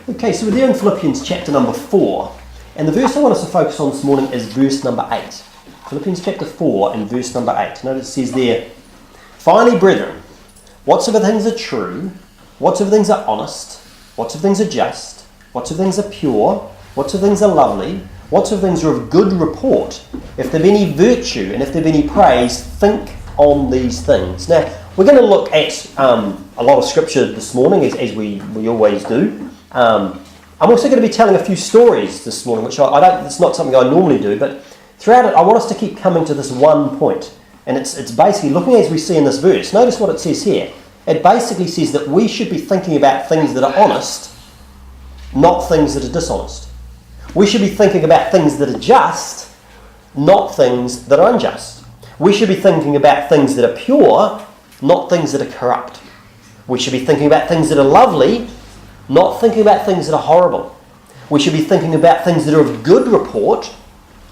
Okay, so we're there in Philippians chapter number 4, and the verse I want us to focus on this morning is verse number 8. Philippians chapter 4 and verse number 8. Notice it says there, "Finally, brethren, whatsoever things are true, whatsoever things are honest, whatsoever things are just, whatsoever things are pure, whatsoever things are lovely, whatsoever things are of good report, if there be any virtue and if there be any praise, think on these things." Now, we're going to look at a lot of scripture this morning, as we always do. I'm also going to be telling a few stories this morning, which I don't. It's not something I normally do, but throughout it, I want us to keep coming to this one point, and it's basically looking as we see in this verse. Notice what it says here. It basically says that we should be thinking about things that are honest, not things that are dishonest. We should be thinking about things that are just, not things that are unjust. We should be thinking about things that are pure, not things that are corrupt. We should be thinking about things that are lovely, not thinking about things that are horrible. We should be thinking about things that are of good report,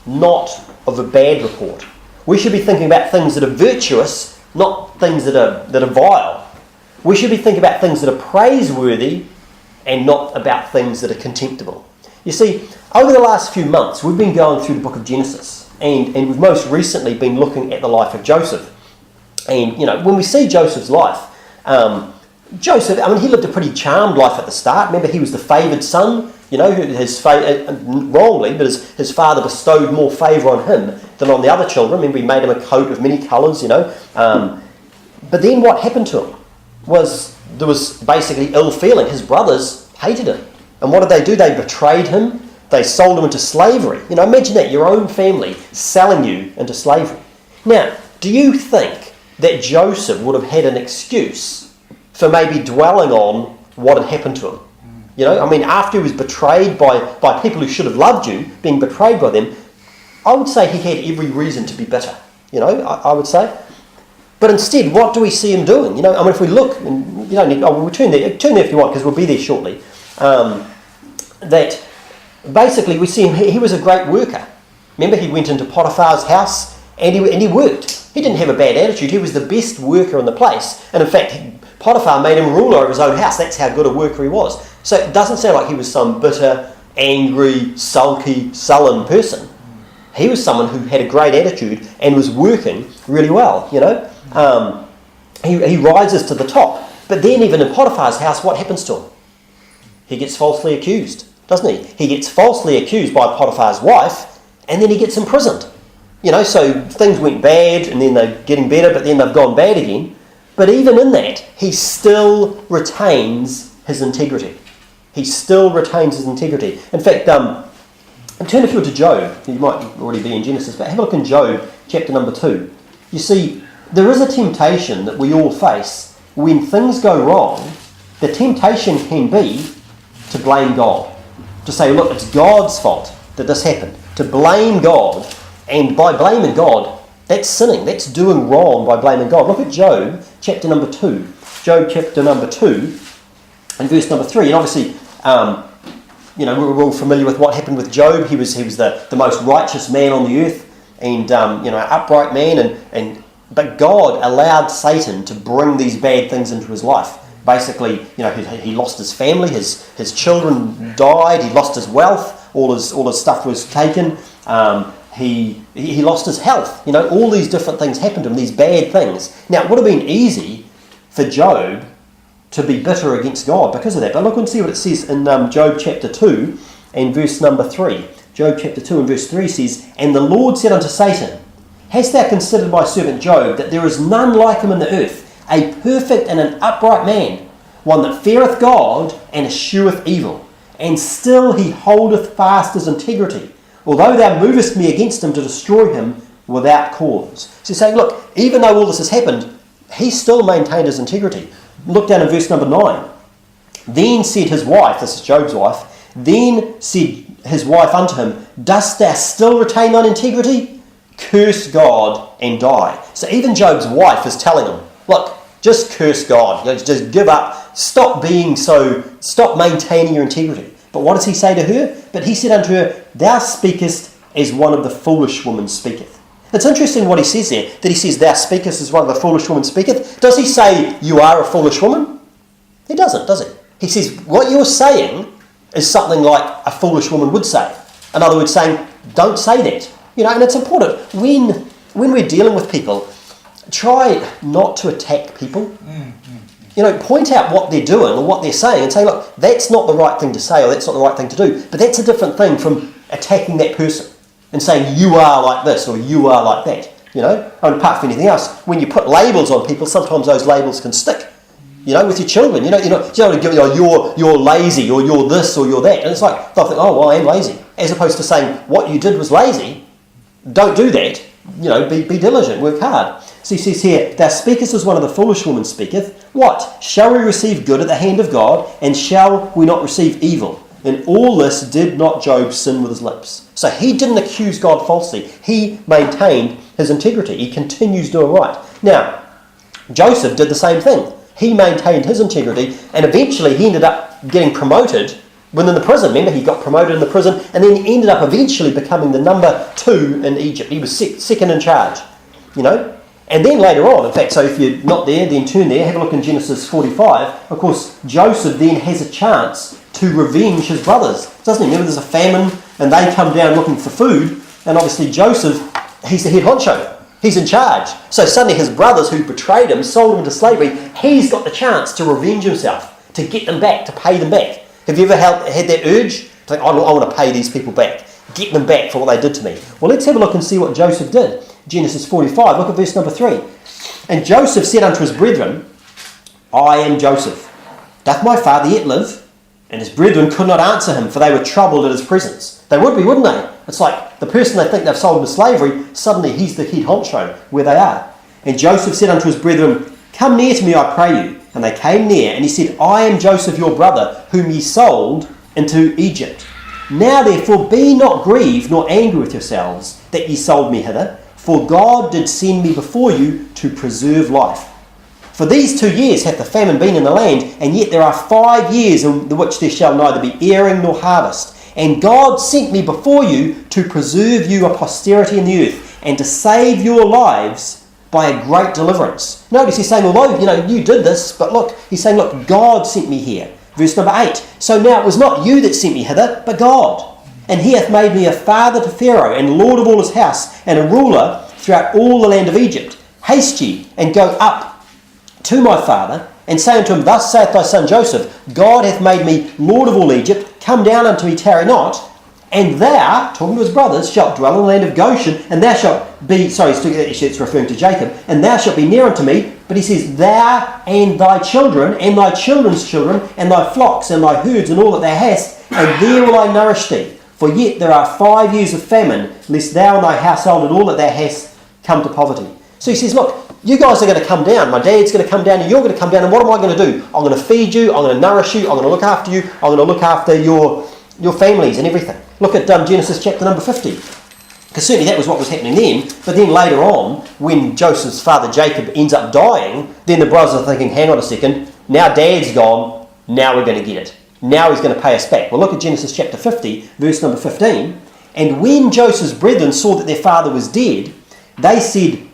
not of a bad report. We should be thinking about things that are virtuous, not things that are vile. We should be thinking about things that are praiseworthy and not about things that are contemptible. You see, over the last few months, we've been going through the book of Genesis, and we've most recently been looking at the life of Joseph. And, when we see Joseph's life, Joseph, he lived a pretty charmed life at the start. Remember, he was the favoured son, wrongly, but his father bestowed more favour on him than on the other children. Remember, he made him a coat of many colours, But then what happened to him was there was basically ill feeling. His brothers hated him. And what did they do? They betrayed him. They sold him into slavery. Imagine that, your own family selling you into slavery. Now, do you think that Joseph would have had an excuse for maybe dwelling on what had happened to him? After he was betrayed by people who should have loved you, being betrayed by them, I would say he had every reason to be bitter, I would say. But instead, what do we see him doing? If we look, and you don't need, we'll turn there if you want, because we'll be there shortly. That basically we see him, he was a great worker. Remember, he went into Potiphar's house and he worked. He didn't have a bad attitude. He was the best worker in the place. And in fact, Potiphar made him ruler of his own house. That's how good a worker he was. So it doesn't sound like he was some bitter, angry, sulky, sullen person. He was someone who had a great attitude and was working really well, He rises to the top. But then even in Potiphar's house, what happens to him? He gets falsely accused, doesn't he? He gets falsely accused by Potiphar's wife, and then he gets imprisoned. So things went bad, and then they're getting better, but then they've gone bad again. But even in that, he still retains his integrity. He still retains his integrity. In fact, turn if you were to Job. You might already be in Genesis, but have a look in Job, chapter number 2. You see, there is a temptation that we all face when things go wrong. The temptation can be to blame God. To say, look, it's God's fault that this happened. To blame God, and by blaming God, that's sinning. That's doing wrong by blaming God. Look at Job, chapter number 2. Job, chapter number 2, and verse number 3. And obviously, we're all familiar with what happened with Job. He was the most righteous man on the earth, and an upright man. But God allowed Satan to bring these bad things into his life. Basically, he lost his family. His children died. He lost his wealth. All his stuff was taken. He lost his health. All these different things happened to him, these bad things. Now, it would have been easy for Job to be bitter against God because of that. But look and see what it says in Job chapter 2 and verse number 3. Job chapter 2 and verse 3 says, "And the Lord said unto Satan, Hast thou considered my servant Job, that there is none like him in the earth, a perfect and an upright man, one that feareth God and escheweth evil, and still he holdeth fast his integrity, although thou movest me against him to destroy him without cause." So he's saying, look, even though all this has happened, he still maintained his integrity. Look down in verse number 9. "Then said his wife," this is Job's wife, "then said his wife unto him, Dost thou still retain thine integrity? Curse God and die." So even Job's wife is telling him, look, just curse God. Just give up. Stop maintaining your integrity. But what does he say to her? "But he said unto her, Thou speakest as one of the foolish women speaketh." It's interesting what he says there, that he says, "Thou speakest as one of the foolish women speaketh." Does he say, "You are a foolish woman"? He doesn't, does he? He says, what you're saying is something like a foolish woman would say. In other words, saying, don't say that. And it's important. When we're dealing with people, try not to attack people. Point out what they're doing or what they're saying and say, look, that's not the right thing to say or that's not the right thing to do. But that's a different thing from attacking that person and saying, you are like this or you are like that. And apart from anything else, when you put labels on people, sometimes those labels can stick. With your children, you're lazy or you're this or you're that. And it's like, they'll think, oh, well, I am lazy. As opposed to saying, what you did was lazy, don't do that. Be diligent, work hard. So he says here, thou speakest as one of the foolish women speaketh. What? Shall we receive good at the hand of God, and shall we not receive evil? In all this did not Job sin with his lips. So he didn't accuse God falsely. He maintained his integrity. He continues doing right. Now, Joseph did the same thing. He maintained his integrity, and eventually he ended up getting promoted within the prison. Remember, he got promoted in the prison, and then he ended up eventually becoming the number 2 in Egypt. He was second in charge, And then later on, in fact, so if you're not there, then turn there, have a look in Genesis 45. Of course, Joseph then has a chance to revenge his brothers, doesn't he? Remember, there's a famine, and they come down looking for food, and obviously Joseph, he's the head honcho. He's in charge. So suddenly his brothers who betrayed him, sold him into slavery, he's got the chance to revenge himself, to get them back, to pay them back. Have you ever had that urge? To think, I want to pay these people back, get them back for what they did to me. Well, let's have a look and see what Joseph did. Genesis 45, look at verse number 3. And Joseph said unto his brethren, I am Joseph. Doth my father yet live? And his brethren could not answer him, for they were troubled at his presence. They would be, wouldn't they? It's like the person they think they've sold into slavery, suddenly he's the head honcho where they are. And Joseph said unto his brethren, come near to me, I pray you. And they came near, and he said, I am Joseph your brother, whom ye sold into Egypt. Now therefore be not grieved, nor angry with yourselves, that ye sold me hither, for God did send me before you to preserve life. For these 2 years hath the famine been in the land, and yet there are 5 years in the which there shall neither be airing nor harvest. And God sent me before you to preserve you a posterity in the earth, and to save your lives by a great deliverance. Notice he's saying, although you did this, but look, he's saying, look, God sent me here. Verse number 8. So now it was not you that sent me hither, but God. And he hath made me a father to Pharaoh, and lord of all his house, and a ruler throughout all the land of Egypt. Haste ye, and go up to my father, and say unto him, thus saith thy son Joseph, God hath made me lord of all Egypt, come down unto me, tarry not, and thou, talking to his brothers, shalt dwell in the land of Goshen, and thou shalt be, it's referring to Jacob, and thou shalt be near unto me, but he says, thou and thy children, and thy children's children, and thy flocks, and thy herds, and all that thou hast, and there will I nourish thee. For yet there are 5 years of famine, lest thou and thy household and all that thou hast come to poverty. So he says, look, you guys are going to come down. My dad's going to come down and you're going to come down. And what am I going to do? I'm going to feed you. I'm going to nourish you. I'm going to look after you. I'm going to look after your families and everything. Look at Genesis chapter number 50. Because certainly that was what was happening then. But then later on, when Joseph's father Jacob ends up dying, then the brothers are thinking, hang on a second. Now dad's gone. Now we're going to get it. Now he's going to pay us back. Well, look at Genesis chapter 50, verse number 15. And when Joseph's brethren saw that their father was dead, they said,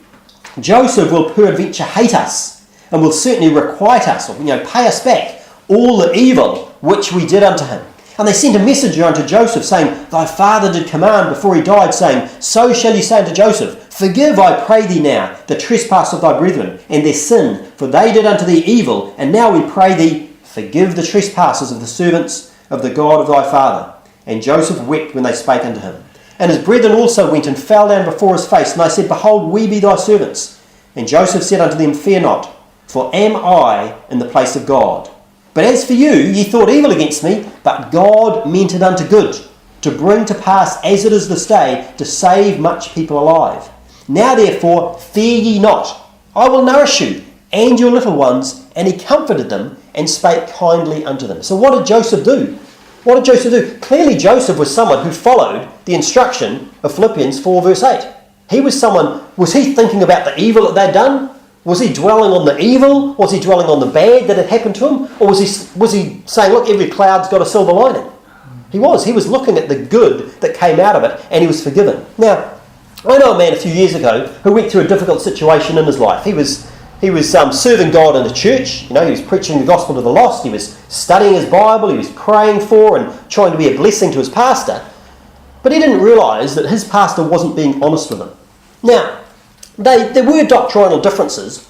Joseph will peradventure hate us, and will certainly requite us, or pay us back all the evil which we did unto him. And they sent a messenger unto Joseph, saying, thy father did command before he died, saying, so shall ye say unto Joseph, forgive, I pray thee now, the trespass of thy brethren, and their sin, for they did unto thee evil, and now we pray thee, forgive the trespasses of the servants of the God of thy father. And Joseph wept when they spake unto him. And his brethren also went and fell down before his face. And they said, behold, we be thy servants. And Joseph said unto them, fear not, for am I in the place of God? But as for you, ye thought evil against me, but God meant it unto good, to bring to pass as it is this day, to save much people alive. Now therefore, fear ye not. I will nourish you, and your little ones. And he comforted them, and spake kindly unto them. So what did Joseph do? What did Joseph do? Clearly Joseph was someone who followed the instruction of Philippians 4 verse 8. He was someone, was he thinking about the evil that they'd done? Was he dwelling on the evil? Was he dwelling on the bad that had happened to him? Or was he saying, look, every cloud's got a silver lining? He was looking at the good that came out of it, and he was forgiven. Now, I know a man a few years ago who went through a difficult situation in his life. He was He was serving God in the church. He was preaching the gospel to the lost. He was studying his Bible. He was praying for and trying to be a blessing to his pastor. But he didn't realise that his pastor wasn't being honest with him. Now, there were doctrinal differences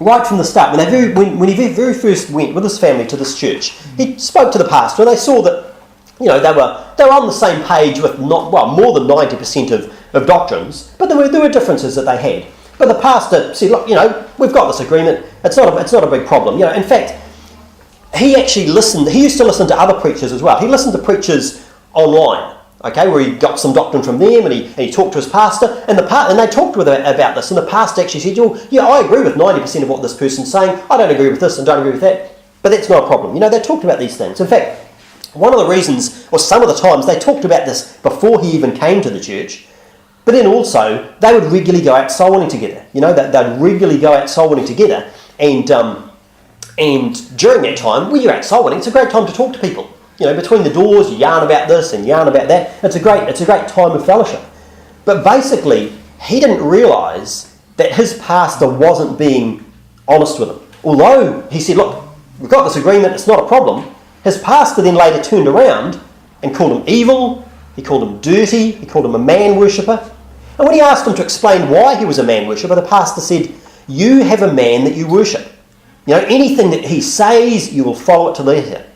right from the start. When he very first went with his family to this church, he spoke to the pastor, and they saw that they were on the same page with more than 90% of doctrines, but there were differences that they had. But the pastor said, look, we've got this agreement. It's not a big problem. In fact, he actually listened. He used to listen to other preachers as well. He listened to preachers online, where he got some doctrine from them, and he talked to his pastor, and they talked with him about this. And the pastor actually said, I agree with 90% of what this person's saying. I don't agree with this and don't agree with that. But that's not a problem. They talked about these things. In fact, one of the reasons, or some of the times, they talked about this before he even came to the church. But then also, they would regularly go out soul winning together. They'd regularly go out soul winning together. And during that time, when you're out soul winning, it's a great time to talk to people. Between the doors, you yarn about this and yarn about that. It's a great time of fellowship. But basically, he didn't realise that his pastor wasn't being honest with him. Although he said, look, we've got this agreement, it's not a problem. His pastor then later turned around and called him evil. He called him dirty. He called him a man worshipper. And when he asked him to explain why he was a man worshipper, the pastor said, you have a man that you worship. Anything that he says, you will follow it to the letter.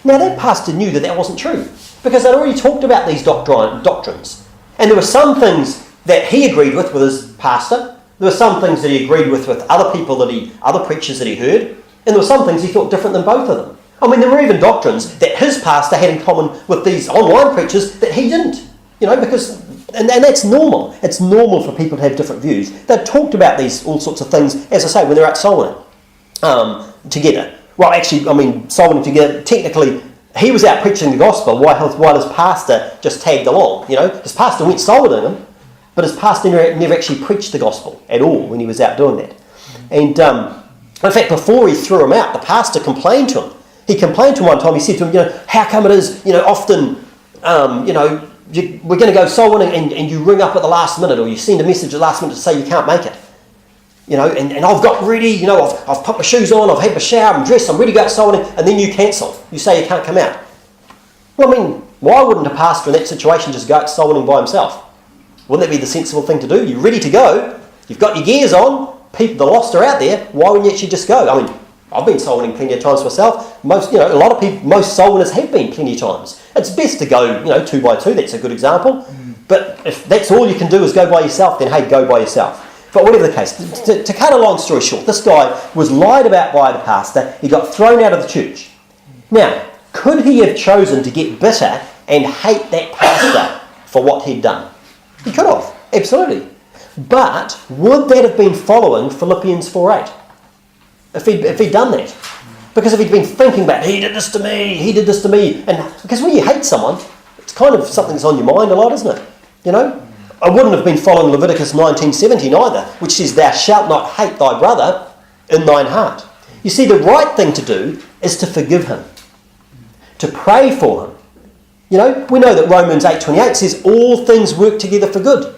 Now that pastor knew that wasn't true, because they'd already talked about these doctrines. And there were some things that he agreed with his pastor. There were some things that he agreed with other people other preachers that he heard. And there were some things he thought different than both of them. There were even doctrines that his pastor had in common with these online preachers that he didn't. Because and that's normal. It's normal for people to have different views. They've talked about all sorts of things, as I say, when they're out soul winning together. Well, actually, soul winning together, technically, he was out preaching the gospel while his pastor just tagged along. His pastor went soul winning him, but his pastor never actually preached the gospel at all when he was out doing that. And in fact, before he threw him out, the pastor complained to him. He complained to him one time. He said to him, how come it is, often, we're going to go soul winning and you ring up at the last minute, or you send a message at the last minute to say you can't make it. And I've got ready, I've put my shoes on, I've had my shower, I'm dressed, I'm ready to go out soul winning, and then you cancel. You say you can't come out. Well, why wouldn't a pastor in that situation just go out soul winning by himself? Wouldn't that be the sensible thing to do? You're ready to go, you've got your gears on, people, the lost are out there, why wouldn't you actually just go? I've been soul winning plenty of times myself. Most soul winners have been plenty of times. It's best to go, 2 by 2. That's a good example. But if that's all you can do is go by yourself, then hey, go by yourself. But whatever the case, to cut a long story short, this guy was lied about by the pastor. He got thrown out of the church. Now, could he have chosen to get bitter and hate that pastor for what he'd done? He could have, absolutely. But would that have been following Philippians 4:8? If he'd done that. Because if he'd been thinking about, he did this to me, and because when you hate someone, it's kind of something that's on your mind a lot, isn't it? I wouldn't have been following Leviticus 19:17 either, which says, thou shalt not hate thy brother in thine heart. You see, the right thing to do is to forgive him, to pray for him. We know that Romans 8:28 says, all things work together for good,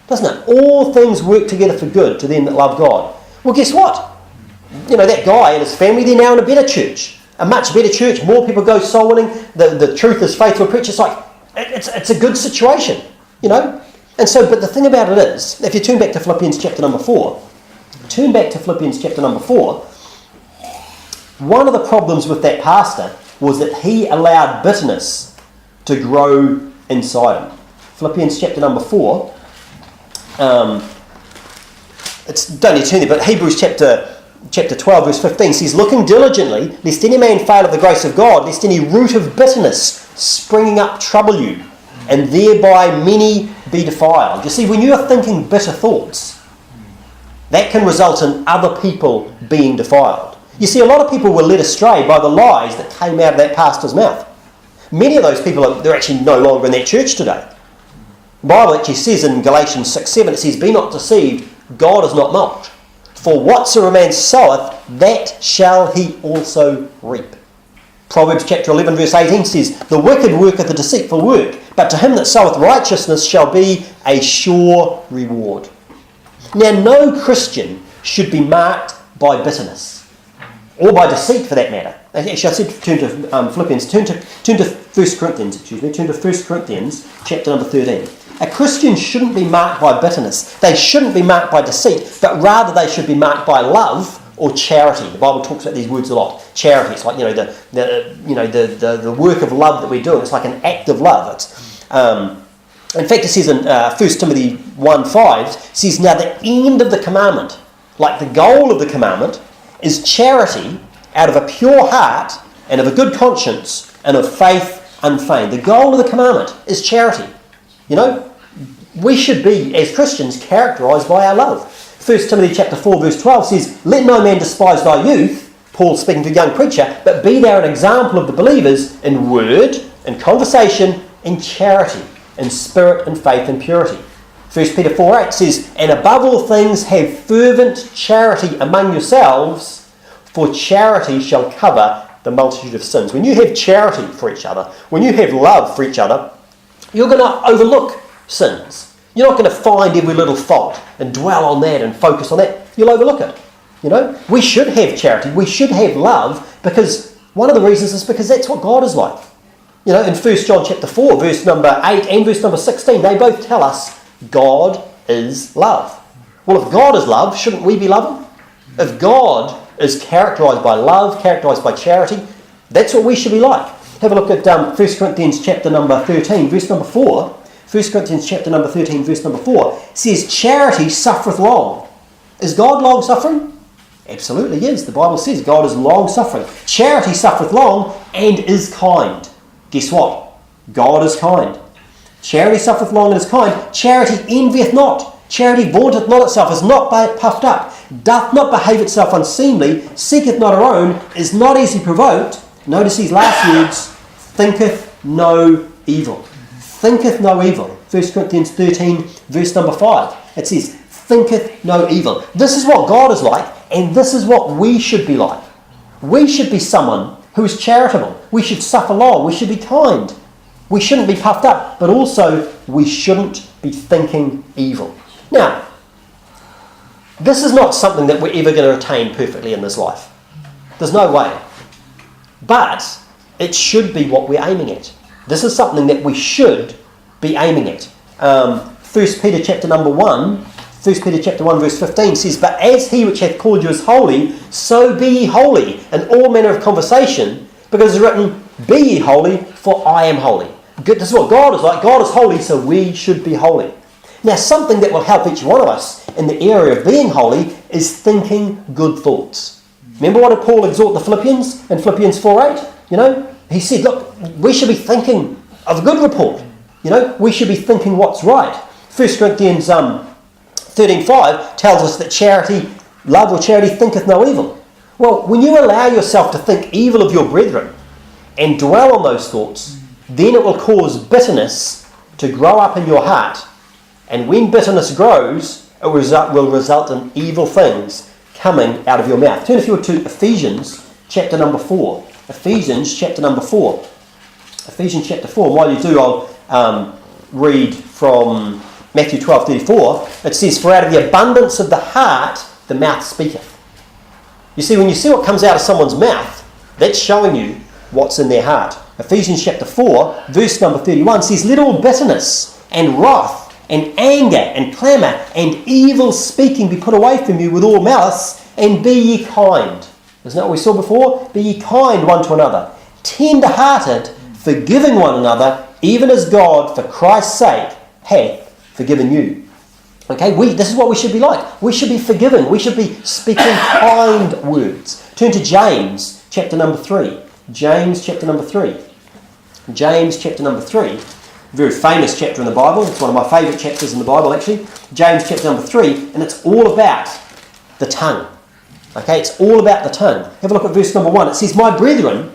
doesn't it? All things work together for good to them that love God. Well, guess what? That guy and his family, they're now in a better church. A much better church. More people go soul winning. The truth is faithful preached. It's like, it's a good situation, And so, but the thing about it is, if you turn back to Philippians chapter number 4, one of the problems with that pastor was that he allowed bitterness to grow inside him. Philippians chapter number 4, don't need to turn there, but Hebrews chapter 12 verse 15 says, looking diligently, lest any man fail of the grace of God, lest any root of bitterness springing up trouble you, and thereby many be defiled. You see, when you are thinking bitter thoughts, that can result in other people being defiled. You see, a lot of people were led astray by the lies that came out of that pastor's mouth. Many of those people, they're actually no longer in that church today. The Bible actually says in Galatians 6:7, it says, be not deceived, God is not mocked. For whatsoever man soweth, that shall he also reap. Proverbs chapter 11 verse 18 says, the wicked worketh a deceitful work, but to him that soweth righteousness shall be a sure reward. Now, no Christian should be marked by bitterness, or by deceit for that matter. Actually, I said turn to Philippians, turn to 1 Corinthians, turn to 1 Corinthians chapter number 13. A Christian shouldn't be marked by bitterness. They shouldn't be marked by deceit, but rather they should be marked by love or charity. The Bible talks about these words a lot. Charity, it's like the work of love that we're doing. It's like an act of love. It's, in fact, it says in 1 Timothy 1:5, says, now the end of the commandment, like the goal of the commandment, is charity out of a pure heart and of a good conscience and of faith unfeigned. The goal of the commandment is charity. We should be, as Christians, characterised by our love. 1 Timothy chapter 4 verse 12 says, let no man despise thy youth, Paul speaking to a young preacher, but be thou an example of the believers in word, in conversation, in charity, in spirit and faith and purity. 1 Peter 4:8 says, and above all things have fervent charity among yourselves, for charity shall cover the multitude of sins. When you have charity for each other, when you have love for each other, you're going to overlook sins. You're not going to find every little fault and dwell on that and focus on that. You'll overlook it. We should have charity. We should have love, because one of the reasons is because that's what God is like. In 1 John chapter 4, verse number 8 and verse number 16, they both tell us God is love. Well, if God is love, shouldn't we be loving? If God is characterised by love, characterised by charity, that's what we should be like. Have a look at 1 Corinthians chapter number 13, verse number 4. 1 Corinthians chapter number 13, verse number 4 says, charity suffereth long. Is God long-suffering? Absolutely is. The Bible says God is long-suffering. Charity suffereth long and is kind. Guess what? God is kind. Charity suffereth long and is kind. Charity envieth not. Charity vaunteth not itself, is not puffed up, doth not behave itself unseemly, seeketh not her own, is not easily provoked. Notice these last words, thinketh no evil. Thinketh no evil. 1 Corinthians 13, verse number 5. It says, thinketh no evil. This is what God is like, and this is what we should be like. We should be someone who is charitable. We should suffer long. We should be kind. We shouldn't be puffed up, but also we shouldn't be thinking evil. Now, this is not something that we're ever going to attain perfectly in this life. There's no way. But it should be what we're aiming at. This is something that we should be aiming at. 1 Peter chapter number 1, 1 Peter chapter 1 verse 15 says, but as he which hath called you is holy, so be ye holy in all manner of conversation, because it is written, be ye holy, for I am holy. This is what God is like. God is holy, so we should be holy. Now, something that will help each one of us in the area of being holy is thinking good thoughts. Remember what did Paul exhort the Philippians in Philippians 4:8? He said, look, we should be thinking of a good report. We should be thinking what's right. 1 Corinthians 13:5 tells us that charity, love or charity, thinketh no evil. Well, when you allow yourself to think evil of your brethren and dwell on those thoughts, then it will cause bitterness to grow up in your heart. And when bitterness grows, it will result in evil things coming out of your mouth. Turn if you would to Ephesians chapter number 4. Ephesians chapter number 4. Ephesians chapter 4. And while you do, I'll read from Matthew 12:34. It says, for out of the abundance of the heart, the mouth speaketh. You see, when you see what comes out of someone's mouth, that's showing you what's in their heart. Ephesians chapter 4, verse number 31 says, let all bitterness and wrath and anger and clamour and evil speaking be put away from you with all malice, and be ye kind. Isn't that what we saw before? Be ye kind one to another, tender-hearted, forgiving one another, even as God, for Christ's sake, hath forgiven you. Okay, this is what we should be like. We should be forgiving. We should be speaking kind words. Turn to James chapter number 3. James chapter number 3. James chapter number 3. Very famous chapter in the Bible. It's one of my favourite chapters in the Bible, actually. James chapter number 3, and it's all about the tongue. Okay, it's all about the tongue. Have a look at verse number 1. It says, my brethren,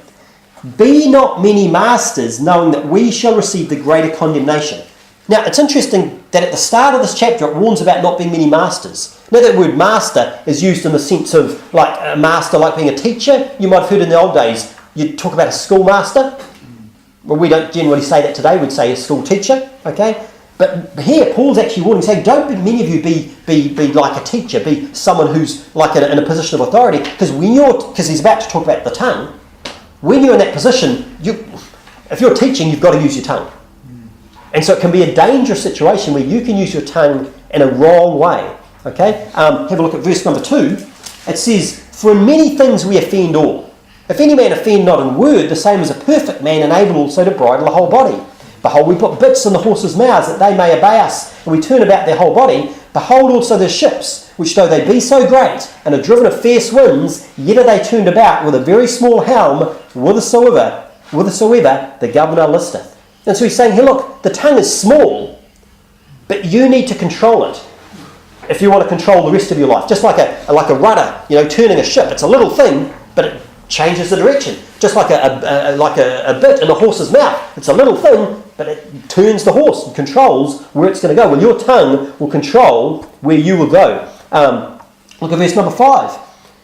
be not many masters, knowing that we shall receive the greater condemnation. Now, it's interesting that at the start of this chapter, it warns about not being many masters. Now, that word master is used in the sense of like a master, like being a teacher. You might have heard in the old days, you'd talk about a schoolmaster. Well, we don't generally say that today. We'd say a school teacher, okay? But here, Paul's actually warning, saying, don't many of you be like a teacher, be someone who's like in a position of authority, because he's about to talk about the tongue. When you're in that position, if you're teaching, you've got to use your tongue. And so it can be a dangerous situation where you can use your tongue in a wrong way. Okay? Have a look at verse number 2. It says, for in many things we offend all. If any man offend not in word, the same as a perfect man, and able also to bridle the whole body. Behold, we put bits in the horses' mouths, that they may obey us, and we turn about their whole body. Behold also the ships, which though they be so great, and are driven of fierce winds, yet are they turned about with a very small helm, whithersoever the governor listeth. And so he's saying, here, look, the tongue is small, but you need to control it if you want to control the rest of your life. Just like a rudder, turning a ship. It's a little thing, but it changes the direction. Just like a bit in a horse's mouth. It's a little thing, but it turns the horse and controls where it's going to go. Well, your tongue will control where you will go. Look at verse number 5.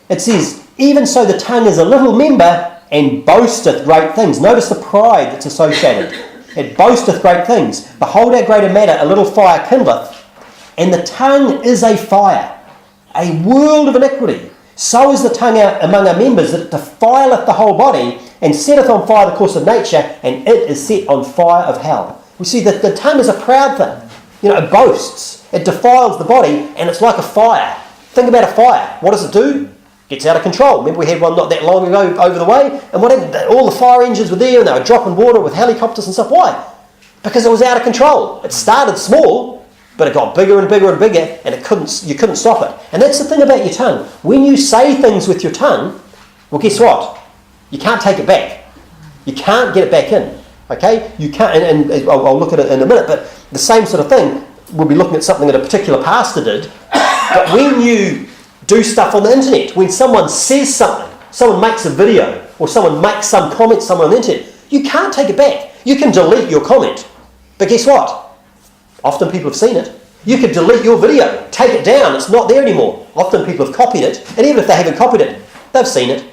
It says, even so the tongue is a little member, and boasteth great things. Notice the pride that's associated. It boasteth great things. Behold how great a matter a little fire kindleth. And the tongue is a fire, a world of iniquity. So is the tongue among our members, that it defileth the whole body, and setteth on fire the course of nature, and it is set on fire of hell. We see that the tongue is a proud thing. It boasts. It defiles the body, and it's like a fire. Think about a fire. What does it do? Gets out of control. Remember we had one not that long ago over the way, and all the fire engines were there, and they were dropping water with helicopters and stuff. Why? Because it was out of control. It started small, but it got bigger and bigger and bigger, and you couldn't stop it. And that's the thing about your tongue. When you say things with your tongue, well, guess what? You can't take it back. You can't get it back in. Okay? You can't, and I'll look at it in a minute, but the same sort of thing, we'll be looking at something that a particular pastor did. But when you do stuff on the internet, when someone says something, someone makes a video, or someone makes some comment somewhere on the internet, you can't take it back. You can delete your comment. But guess what? Often people have seen it. You could delete your video, take it down, it's not there anymore. Often people have copied it, and even if they haven't copied it, they've seen it.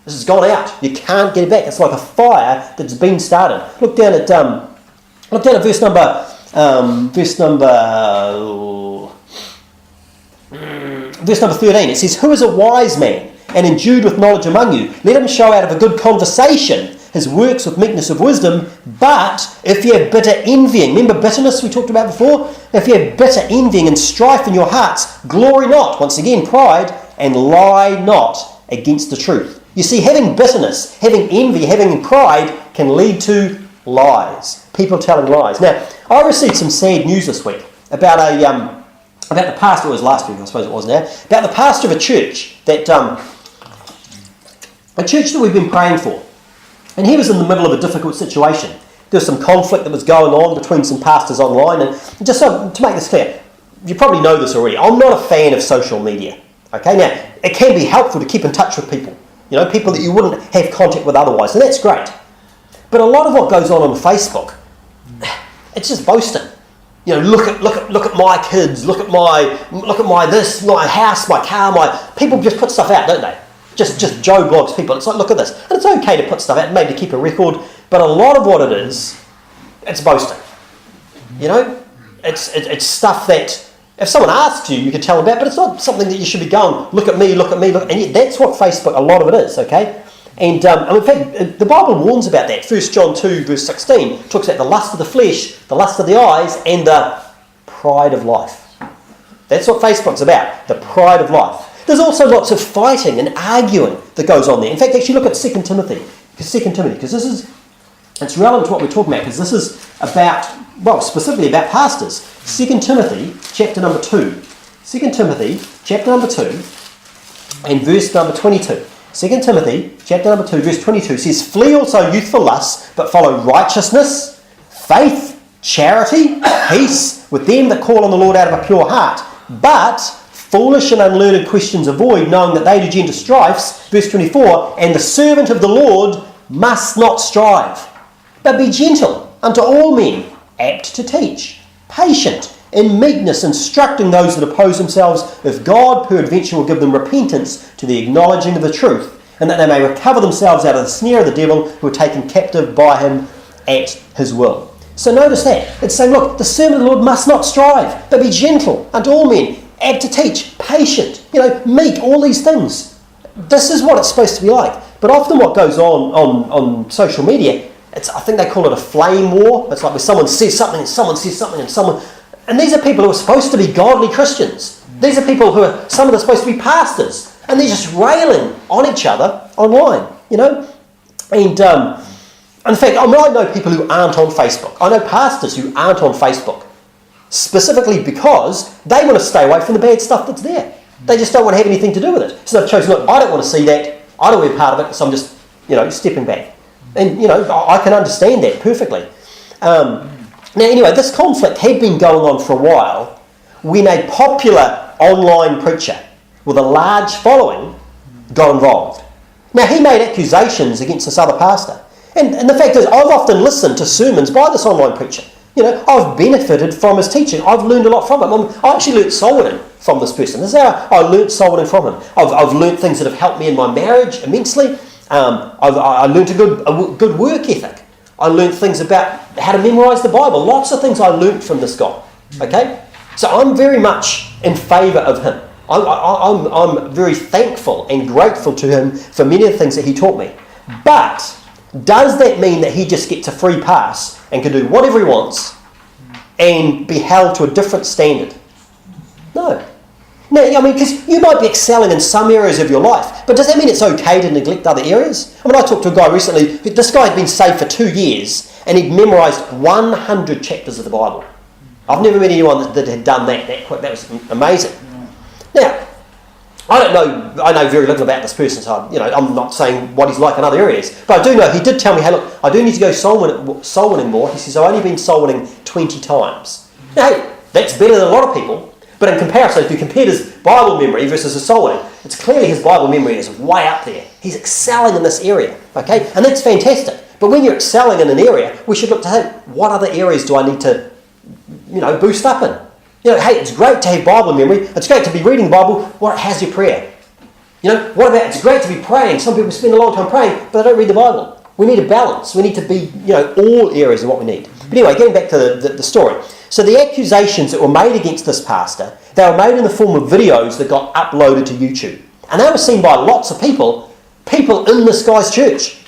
This has gone out. You can't get it back. It's like a fire that's been started. Look down at verse number 13. It says, who is a wise man and endued with knowledge among you? Let him show out of a good conversation his works with meekness of wisdom. But if you have bitter envying, remember bitterness we talked about before? If you have bitter envying and strife in your hearts, glory not, once again pride, and lie not against the truth. You see, having bitterness, having envy, having pride can lead to lies. People telling lies. Now, I received some sad news this week about the pastor, it was last week I suppose it was now, about the pastor of a church that we've been praying for. And he was in the middle of a difficult situation. There was some conflict that was going on between some pastors online. And just so, to make this clear, you probably know this already, I'm not a fan of social media. Okay, now, it can be helpful to keep in touch with people. People that you wouldn't have contact with otherwise, and that's great. But a lot of what goes on Facebook, it's just boasting. Look at my kids, look at my this, my house, my car, people just put stuff out, don't they? Just Joe blogs people. It's like, look at this. And it's okay to put stuff out, maybe to keep a record, but a lot of what it is, it's boasting. It's stuff that if someone asks you, you can tell them about, but it's not something that you should be going, look at me, and yet that's what Facebook, a lot of it is, okay? And in fact, the Bible warns about that. 1 John 2 verse 16 talks about the lust of the flesh, the lust of the eyes, and the pride of life. That's what Facebook's about, the pride of life. There's also lots of fighting and arguing that goes on there. In fact, actually look at 2 Timothy, because it's relevant to what we're talking about, because this is specifically about pastors. 2 Timothy chapter number 2. 2 Timothy chapter number 2 and verse number 22. 2 Timothy chapter number 2 verse 22 says, flee also youthful lusts, but follow righteousness, faith, charity, peace with them that call on the Lord out of a pure heart. But foolish and unlearned questions avoid, knowing that they do gender strifes. Verse 24, and the servant of the Lord must not strive, but be gentle unto all men, apt to teach, patient, in meekness, instructing those that oppose themselves, if God peradventure will give them repentance to the acknowledging of the truth, and that they may recover themselves out of the snare of the devil, who are taken captive by him at his will. So notice that. It's saying, look, the servant of the Lord must not strive, but be gentle unto all men, apt to teach, patient, meek, all these things. This is what it's supposed to be like. But often what goes on social media, I think they call it a flame war. It's like where someone says something and someone says something and someone... And these are people who are supposed to be godly Christians. These are people who are, some of them are supposed to be pastors. And they're just railing on each other online, And in fact, I know people who aren't on Facebook. I know pastors who aren't on Facebook, specifically because they want to stay away from the bad stuff that's there. They just don't want to have anything to do with it. So they've chosen, look, I don't want to see that. I don't want to be a part of it, so I'm just, stepping back. And, I can understand that perfectly. Now, anyway, this conflict had been going on for a while when a popular online preacher with a large following got involved. Now, he made accusations against this other pastor. And the fact is, I've often listened to sermons by this online preacher. I've benefited from his teaching. I've learned a lot from him. I actually learnt soul winning from this person. This is how I learnt soul winning from him. I've learnt things that have helped me in my marriage immensely. I learnt a good work ethic. I learnt things about how to memorise the Bible. Lots of things I learnt from this guy. Okay? So I'm very much in favour of him. I'm very thankful and grateful to him for many of the things that he taught me. But does that mean that he just gets a free pass and can do whatever he wants and be held to a different standard? No. No, because you might be excelling in some areas of your life, but does that mean it's okay to neglect other areas? I talked to a guy recently, this guy had been saved for 2 years and he'd memorised 100 chapters of the Bible. I've never met anyone that had done that quick. That was amazing. Now, I don't know, I know very little about this person, so I'm not saying what he's like in other areas. But I do know, he did tell me, hey look, I do need to go soul winning more. He says, I've only been soul winning 20 times. Now, hey, that's better than a lot of people. But in comparison, if you compared his Bible memory versus his soul winning, it's clearly his Bible memory is way up there. He's excelling in this area, okay? And that's fantastic. But when you're excelling in an area, we should look to, hey, what other areas do I need to, boost up in? Hey, it's great to have Bible memory. It's great to be reading the Bible. How's your prayer? What about, it's great to be praying. Some people spend a long time praying, but they don't read the Bible. We need a balance. We need to be, all areas of what we need. But anyway, getting back to the story. So the accusations that were made against this pastor, they were made in the form of videos that got uploaded to YouTube. And they were seen by lots of people in this guy's church.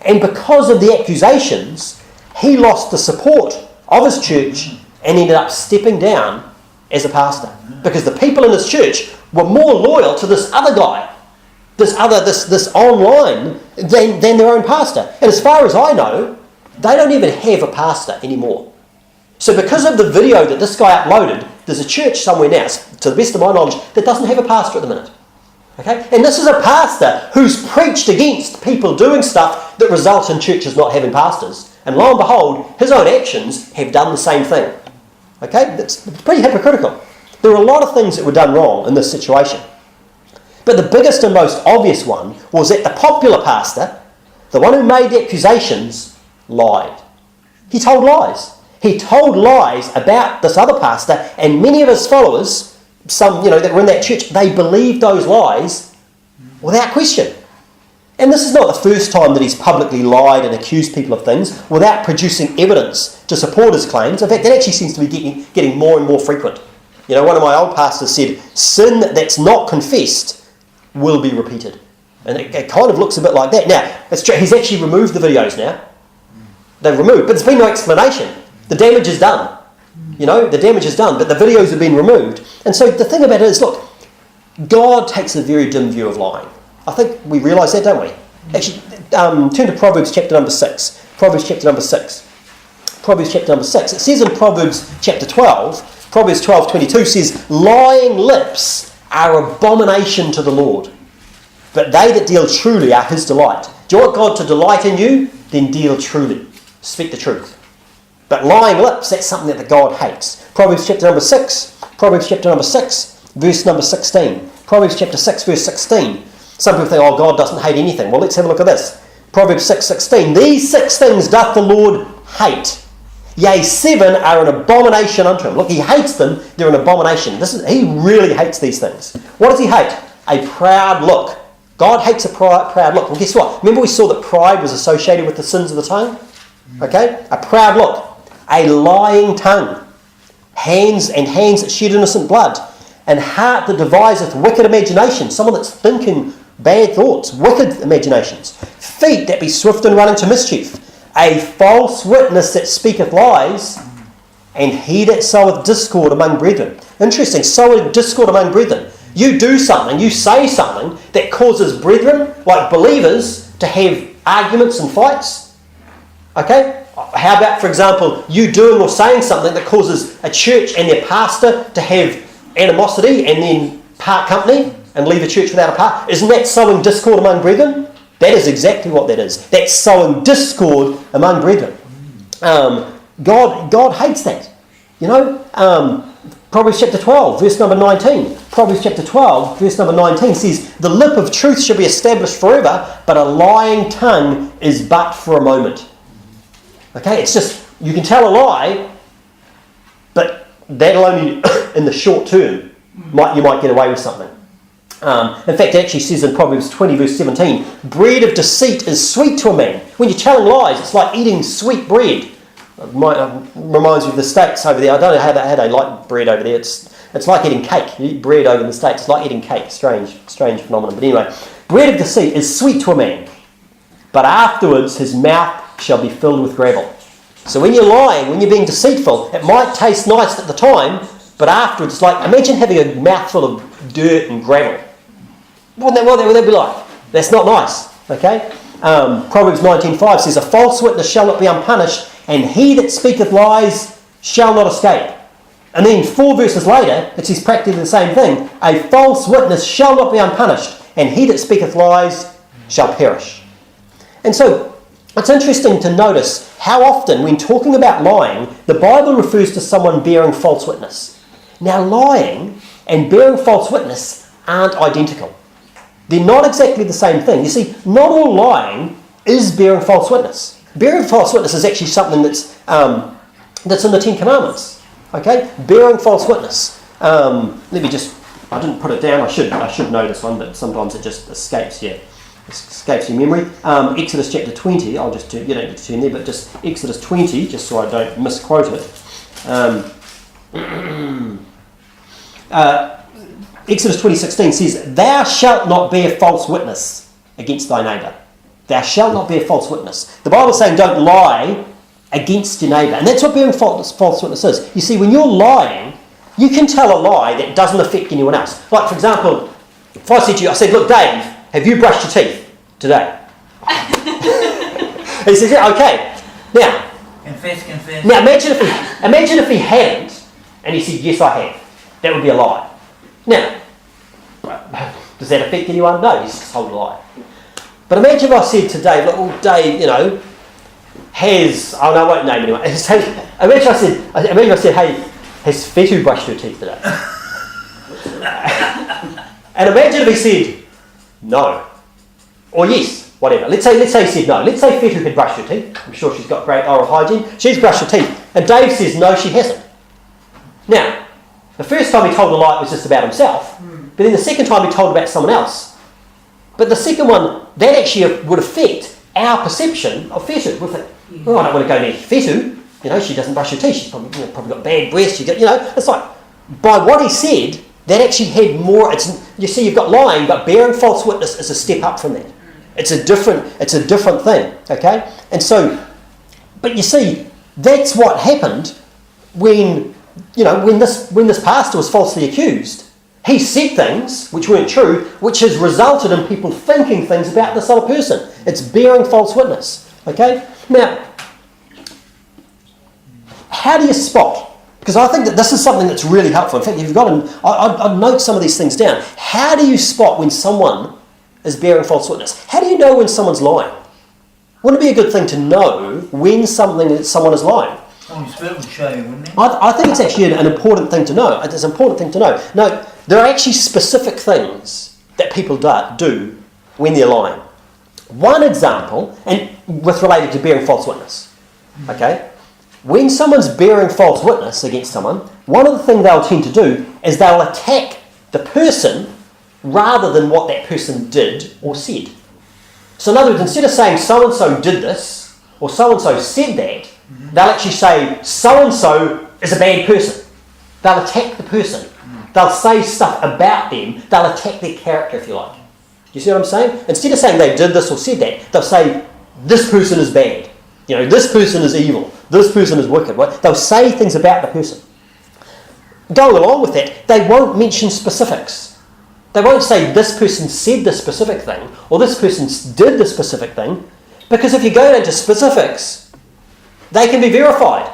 And because of the accusations, he lost the support of his church and ended up stepping down as a pastor. Because the people in his church were more loyal to this other guy, this online, than their own pastor. And as far as I know, they don't even have a pastor anymore. So because of the video that this guy uploaded, there's a church somewhere now, to the best of my knowledge, that doesn't have a pastor at the minute. Okay? And this is a pastor who's preached against people doing stuff that results in churches not having pastors. And lo and behold, his own actions have done the same thing. Okay? It's pretty hypocritical. There were a lot of things that were done wrong in this situation. But the biggest and most obvious one was that the popular pastor, the one who made the accusations, lied. He told lies. He told lies about this other pastor, and many of his followers, some that were in that church, they believed those lies without question. And this is not the first time that he's publicly lied and accused people of things without producing evidence to support his claims. In fact, it actually seems to be getting more and more frequent. One of my old pastors said, sin that's not confessed will be repeated. And it kind of looks a bit like that. Now, it's true, he's actually removed the videos now. They've removed, but there's been no explanation. The damage is done. The damage is done, but the videos have been removed. And so the thing about it is, look, God takes a very dim view of lying. I think we realise that, don't we? Actually, turn to Proverbs chapter number 6. Proverbs chapter number 6. Proverbs chapter number 6. It says in Proverbs chapter 12, Proverbs 12:22 says, lying lips are abomination to the Lord, but they that deal truly are his delight. Do you want God to delight in you? Then deal truly. Speak the truth. But lying lips, that's something that God hates. Proverbs chapter number 6, verse number 16. Proverbs chapter 6, verse 16. Some people think, oh, God doesn't hate anything. Well, let's have a look at this. Proverbs 6:16. These 6 things doth the Lord hate. Yea, 7 are an abomination unto him. Look, he hates them. They're an abomination. He really hates these things. What does he hate? A proud look. God hates a proud look. Well, guess what? Remember we saw that pride was associated with the sins of the tongue? Okay? A proud look. a lying tongue, hands that shed innocent blood, and heart that deviseth wicked imagination, someone that's thinking bad thoughts, wicked imaginations, feet that be swift in running to mischief, a false witness that speaketh lies, and he that soweth discord among brethren. Interesting, sowing discord among brethren. You do something, you say something that causes brethren, like believers, to have arguments and fights. Okay? How about, for example, you doing or saying something that causes a church and their pastor to have animosity and then part company and leave a church without a part? Isn't that sowing discord among brethren? That is exactly what that is. That's sowing discord among brethren. God hates that. You know, Proverbs chapter 12, verse number 19. Proverbs chapter 12, verse number 19 says, the lip of truth shall be established forever, but a lying tongue is but for a moment. Okay, it's just, you can tell a lie, but that'll only, in the short term, you might get away with something. In fact, it actually says in Proverbs 20, verse 17, bread of deceit is sweet to a man. When you're telling lies, it's like eating sweet bread. It reminds me of the States over there. I don't know how they like bread over there. It's like eating cake. You eat bread over in the States. It's like eating cake. Strange phenomenon. But anyway, bread of deceit is sweet to a man, but afterwards his mouth shall be filled with gravel. So when you're lying, when you're being deceitful, it might taste nice at the time, but afterwards, it's like, imagine having a mouthful of dirt and gravel. What would that be like? That's not nice. Okay? Proverbs 19:5 says, a false witness shall not be unpunished, and he that speaketh lies shall not escape. And then 4 verses later, it says practically the same thing. A false witness shall not be unpunished, and he that speaketh lies shall perish. And so, it's interesting to notice how often, when talking about lying, the Bible refers to someone bearing false witness. Now, lying and bearing false witness aren't identical. They're not exactly the same thing. You see, not all lying is bearing false witness. Bearing false witness is actually something that's in the Ten Commandments. Okay? Bearing false witness. Let me just, I didn't put it down. I should know this one, but sometimes it just escapes you. Escapes your memory. Exodus chapter 20, you don't get to turn there, but just Exodus 20, just so I don't misquote it. Exodus 20:16 says, thou shalt not bear false witness against thy neighbour. Thou shalt not bear false witness. The Bible's saying don't lie against your neighbour. And that's what bearing false witness is. You see, when you're lying, you can tell a lie that doesn't affect anyone else. Like, for example, if I said to you, I said, look, Dave, have you brushed your teeth today? He says, yeah, okay. Now, confess. Now, imagine if he hadn't, and he said, yes, I have. That would be a lie. Now, does that affect anyone? No, he's just told a lie. But imagine if I said to Dave, look, well, Dave, I won't name anyone. Imagine I said, hey, has Fetu brushed your teeth today? And imagine if he said, no. Or yes, whatever. Let's say he said no. Let's say Fetu had brushed her teeth. I'm sure she's got great oral hygiene. She's brushed her teeth. And Dave says, no, she hasn't. Now, the first time he told a lie, it was just about himself. But then the second time he told about someone else. But the second one, that actually would affect our perception of Fetu. We'll think, oh, I don't want to go near Fetu. She doesn't brush her teeth. She's probably got bad breath. It's like, by what he said, that actually had more. You see, you've got lying, but bearing false witness is a step up from that. It's a different thing. Okay, and so, but you see, that's what happened when this pastor was falsely accused. He said things which weren't true, which has resulted in people thinking things about this other person. It's bearing false witness. Okay, now, how do you spot? Because I think that this is something that's really helpful. In fact, if you've got I'd note some of these things down. How do you spot when someone is bearing false witness? How do you know when someone's lying? Wouldn't it be a good thing to know when someone is lying? Oh, your spirit would show you, wouldn't it? I think it's actually an important thing to know. It's an important thing to know. No, there are actually specific things that people do when they're lying. One example, and related to bearing false witness. Okay? When someone's bearing false witness against someone, one of the things they'll tend to do is they'll attack the person rather than what that person did or said. So in other words, instead of saying so-and-so did this, or so-and-so said that, they'll actually say so-and-so is a bad person. They'll attack the person. They'll say stuff about them. They'll attack their character, if you like. Do you see what I'm saying? Instead of saying they did this or said that, they'll say this person is bad. This person is evil. This person is wicked. Right? They'll say things about the person. Going along with that, they won't mention specifics. They won't say this person said this specific thing or this person did this specific thing, because if you go into specifics, they can be verified.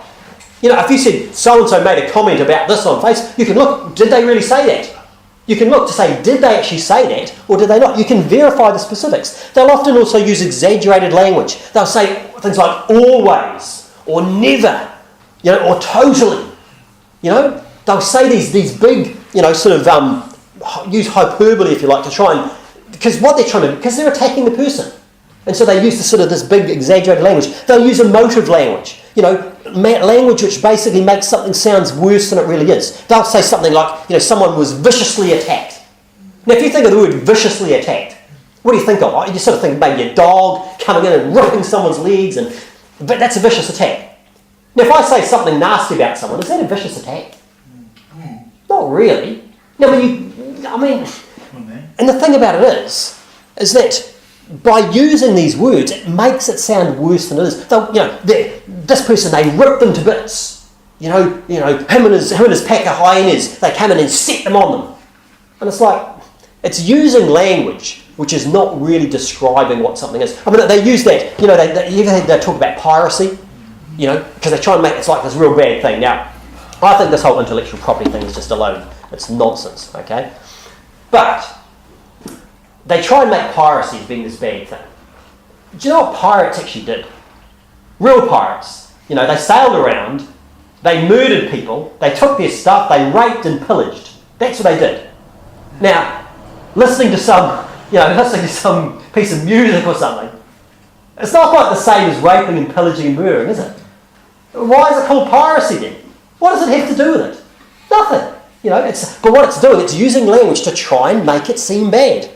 If you said so-and-so made a comment about this on Facebook, you can look, did they really say that? You can look to say, did they actually say that or did they not? You can verify the specifics. They'll often also use exaggerated language. They'll say things like always or never, or totally. They'll say these big, use hyperbole, if you like, to try and, because what they're trying to do, because they're attacking the person. And so they use this big exaggerated language. They'll use emotive language, language which basically makes something sound worse than it really is. They'll say something like, someone was viciously attacked. Now, if you think of the word viciously attacked, what do you think of? You sort of think maybe a dog coming in and ripping someone's legs, but that's a vicious attack. Now, if I say something nasty about someone, is that a vicious attack? Not really. No, and the thing about it is that by using these words, it makes it sound worse than it is. This person, they ripped them to bits. Him and his pack of hyenas, they come in and set them on them. And it's like, it's using language which is not really describing what something is. They use that, they talk about piracy, because they try and make it's like this real bad thing. Now, I think this whole intellectual property thing is just alone. It's nonsense, okay? But they try and make piracy as being this bad thing. Do you know what pirates actually did? Real pirates. They sailed around, they murdered people, they took their stuff, they raped and pillaged. That's what they did. Now, listening to some piece of music or something, it's not quite the same as raping and pillaging and murdering, is it? Why is it called piracy then? What does it have to do with it? Nothing. But what it's doing, it's using language to try and make it seem bad.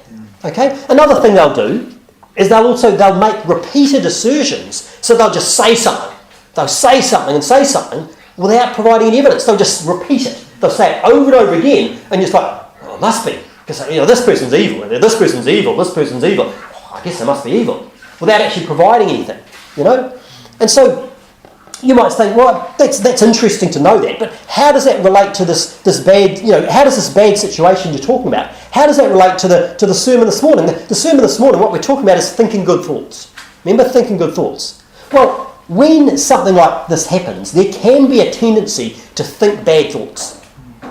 Okay? Another thing they'll do is they'll make repeated assertions. So they'll just say something. They'll say something and say something without providing any evidence. They'll just repeat it. They'll say it over and over again, and you're just like, it must be. Because, this person's evil. This person's evil. This person's evil. I guess they must be evil. Without actually providing anything. And so you might think, well, that's interesting to know that, but how does that relate to this bad, how does this bad situation you're talking about, how does that relate to the sermon this morning? The sermon this morning, what we're talking about is thinking good thoughts. Remember, thinking good thoughts. Well, when something like this happens, there can be a tendency to think bad thoughts.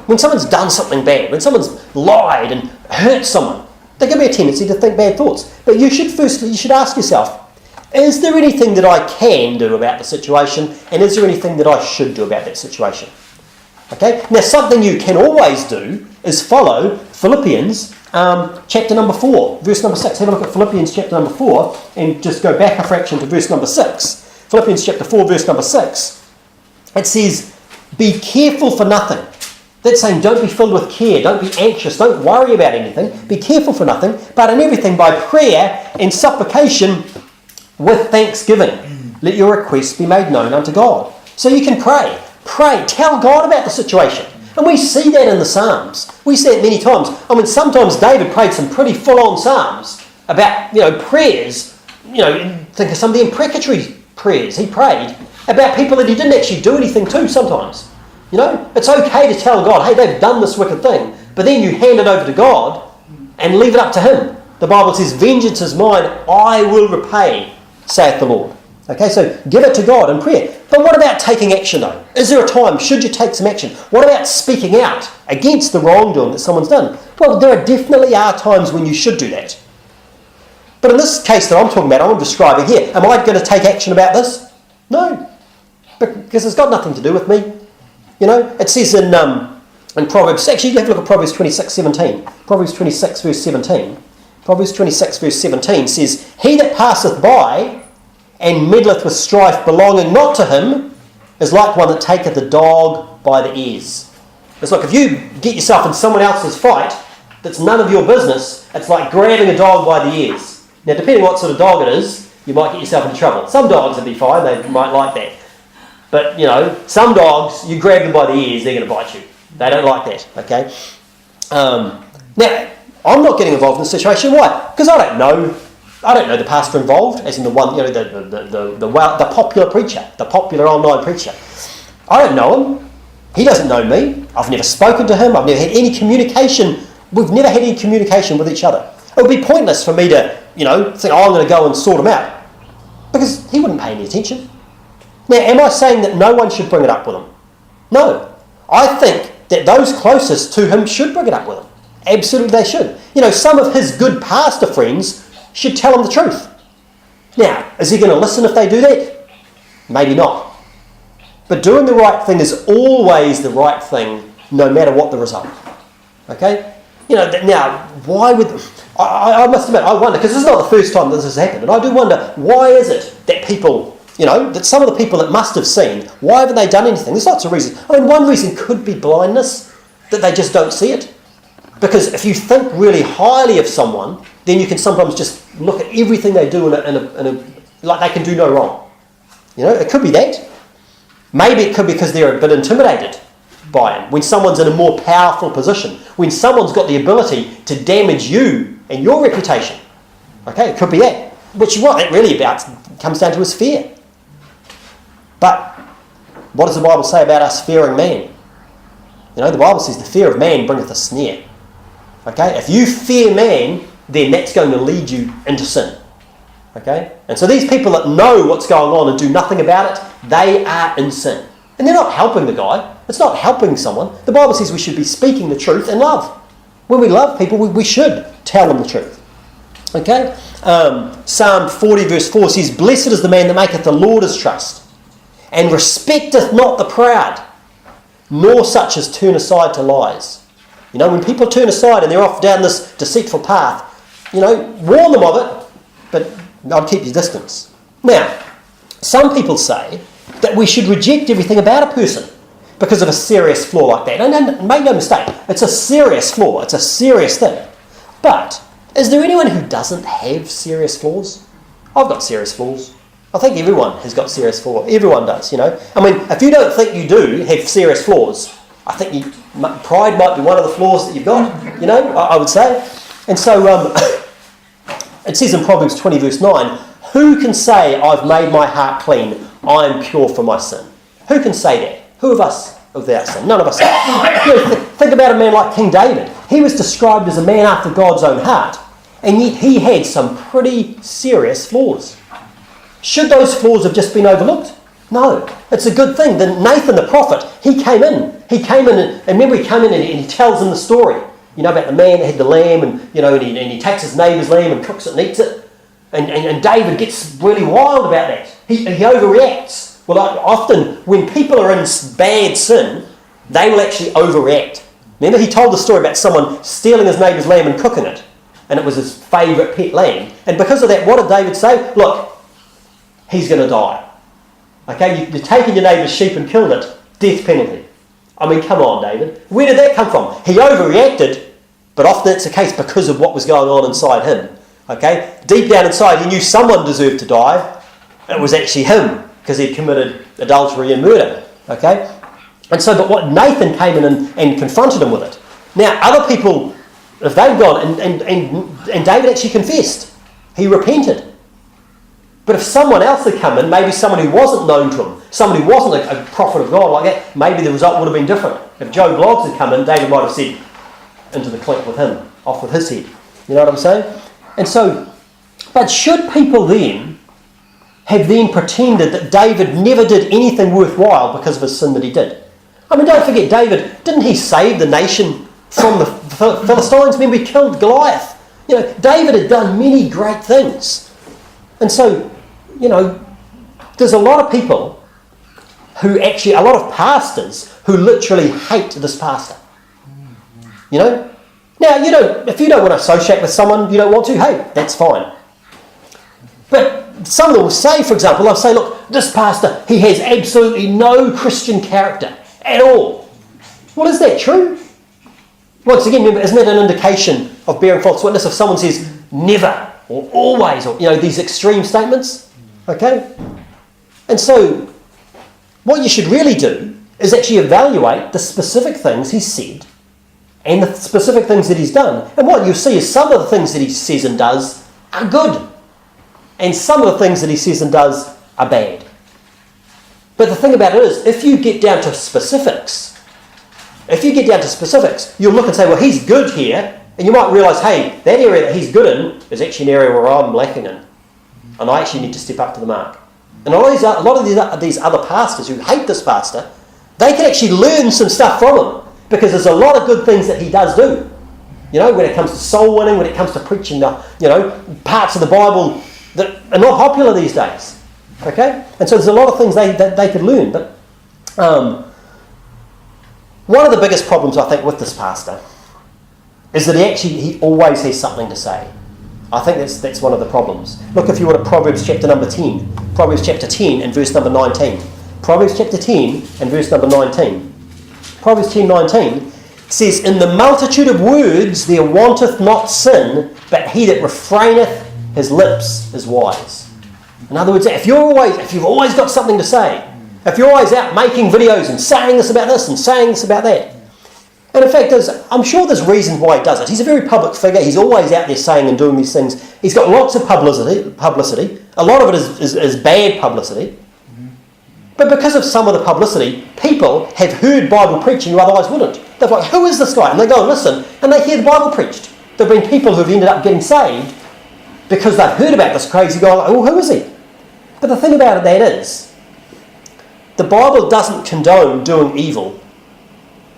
When someone's done something bad, when someone's lied and hurt someone, there can be a tendency to think bad thoughts. But you should ask yourself, is there anything that I can do about the situation, and is there anything that I should do about that situation? Okay? Now, something you can always do is follow Philippians chapter number 4, verse number 6. Have a look at Philippians chapter number 4, and just go back a fraction to verse number 6. Philippians chapter 4, verse number 6. It says, be careful for nothing. That's saying don't be filled with care, don't be anxious, don't worry about anything, be careful for nothing, but in everything by prayer and supplication with thanksgiving, let your requests be made known unto God. So you can pray, tell God about the situation. And we see that in the Psalms. We see it many times. Sometimes David prayed some pretty full-on Psalms about, prayers, think of some of the imprecatory prayers he prayed about people that he didn't actually do anything to sometimes. It's okay to tell God, hey, they've done this wicked thing, but then you hand it over to God and leave it up to him. The Bible says, vengeance is mine, I will repay, saith the Lord. Okay, so give it to God in prayer. But what about taking action though? Is there a time, should you take some action? What about speaking out against the wrongdoing that someone's done? Well, there definitely are times when you should do that. But in this case that I'm talking about, I'm describing here, am I going to take action about this? No, because it's got nothing to do with me. It says in Proverbs, actually you have a look at Proverbs 26:17. Proverbs 26 verse 17. Proverbs 26 verse 17 says, he that passeth by and meddleth with strife belonging not to him is like one that taketh a dog by the ears. It's like if you get yourself in someone else's fight that's none of your business, it's like grabbing a dog by the ears. Now, depending on what sort of dog it is, you might get yourself into trouble. Some dogs would be fine, they might like that. But, some dogs, you grab them by the ears, they're going to bite you. They don't like that, okay? Now, I'm not getting involved in the situation. Why? Because I don't know the pastor involved, as in the one, the popular preacher, the popular online preacher. I don't know him. He doesn't know me. I've never spoken to him. I've never had any communication. We've never had any communication with each other. It would be pointless for me to, think, I'm going to go and sort him out. Because he wouldn't pay any attention. Now, am I saying that no one should bring it up with him? No. I think that those closest to him should bring it up with him. Absolutely they should. Some of his good pastor friends should tell him the truth. Now, is he going to listen if they do that? Maybe not. But doing the right thing is always the right thing, no matter what the result. Okay? Now, why would... I must admit, I wonder, because this is not the first time that this has happened, and I do wonder, why is it that people, that some of the people that must have seen, why haven't they done anything? There's lots of reasons. One reason could be blindness, that they just don't see it. Because if you think really highly of someone, then you can sometimes just look at everything they do like they can do no wrong. It could be that. Maybe it could be because they're a bit intimidated by him. When someone's in a more powerful position, when someone's got the ability to damage you and your reputation. Okay, it could be that. Which what it really comes down to is fear. But what does the Bible say about us fearing man? The Bible says the fear of man bringeth a snare. Okay, if you fear man, then that's going to lead you into sin. Okay, and so these people that know what's going on and do nothing about it, they are in sin. And they're not helping the guy. It's not helping someone. The Bible says we should be speaking the truth in love. When we love people, we should tell them the truth. Okay? Psalm 40 verse 4 says, Blessed is the man that maketh the Lord his trust, and respecteth not the proud, nor such as turn aside to lies. When people turn aside and they're off down this deceitful path, warn them of it, but I'd keep your distance. Now, some people say that we should reject everything about a person because of a serious flaw like that. And make no mistake, it's a serious flaw. It's a serious thing. But is there anyone who doesn't have serious flaws? I've got serious flaws. I think everyone has got serious flaws. Everyone does, if you don't think you do have serious flaws, I think pride might be one of the flaws that you've got, I would say. And so it says in Proverbs 20 verse 9, who can say, I've made my heart clean, I am pure from my sin? Who can say that? Who of us without sin? None of us. Think about a man like King David. He was described as a man after God's own heart, and yet he had some pretty serious flaws. Should those flaws have just been overlooked? No. It's a good thing. Then Nathan the prophet, he came in and remember he came in and he tells them the story. About the man that had the lamb and he takes his neighbour's lamb and cooks it and eats it. And David gets really wild about that. He overreacts. Well, often when people are in bad sin, they will actually overreact. Remember, he told the story about someone stealing his neighbour's lamb and cooking it. And it was his favourite pet lamb. And because of that, what did David say? Look, he's going to die. Okay, you're taking your neighbour's sheep and killed it. Death penalty. Come on, David. Where did that come from? He overreacted, but often it's the case because of what was going on inside him. Okay? Deep down inside, he knew someone deserved to die. It was actually him, because he'd committed adultery and murder. Okay? And so, but what Nathan came in and confronted him with it. Now, other people, if they'd gone, and David actually confessed. He repented. But if someone else had come in, maybe someone who wasn't known to him, someone who wasn't a prophet of God like that, maybe the result would have been different. If Joe Bloggs had come in, David might have said, into the clink with him, off with his head. You know what I'm saying? And so, but should people then have then pretended that David never did anything worthwhile because of his sin that he did? Don't forget, David, didn't he save the nation from the Philistines? Remember, he killed Goliath. David had done many great things. And so, there's a lot of people who actually, a lot of pastors who literally hate this pastor. Now, if you don't want to associate with someone you don't want to, hey, that's fine. But some of them will say, for example, they'll say, look, this pastor, he has absolutely no Christian character at all. Well, is that true? Once again, remember, isn't that an indication of bearing false witness if someone says, never or always, or, these extreme statements. Okay? And so, what you should really do is actually evaluate the specific things he's said and the specific things that he's done. And what you'll see is some of the things that he says and does are good. And some of the things that he says and does are bad. But the thing about it is, if you get down to specifics, you'll look and say, well, he's good here. And you might realise, hey, that area that he's good in is actually an area where I'm lacking in. And I actually need to step up to the mark. And a lot of these other pastors who hate this pastor, they can actually learn some stuff from him. Because there's a lot of good things that he does do. When it comes to soul winning, when it comes to preaching the, parts of the Bible that are not popular these days. Okay? And so there's a lot of things they could learn. But one of the biggest problems, I think, with this pastor is that he always has something to say. I think that's one of the problems. Look, if you want, at Proverbs chapter number 10. Proverbs chapter 10 and verse number 19. Proverbs chapter 10 and verse number 19. Proverbs 10:19 says, "In the multitude of words there wanteth not sin, but he that refraineth his lips is wise." In other words, if you've always got something to say, if you're always out making videos and saying this about this and saying this about that, and in fact, I'm sure there's reasons why he does it. He's a very public figure. He's always out there saying and doing these things. He's got lots of publicity. A lot of it is bad publicity. But because of some of the publicity, people have heard Bible preaching who otherwise wouldn't. They're like, who is this guy? And they go and listen, and they hear the Bible preached. There have been people who have ended up getting saved because they've heard about this crazy guy. Like, oh, who is he? But the thing about it is, the Bible doesn't condone doing evil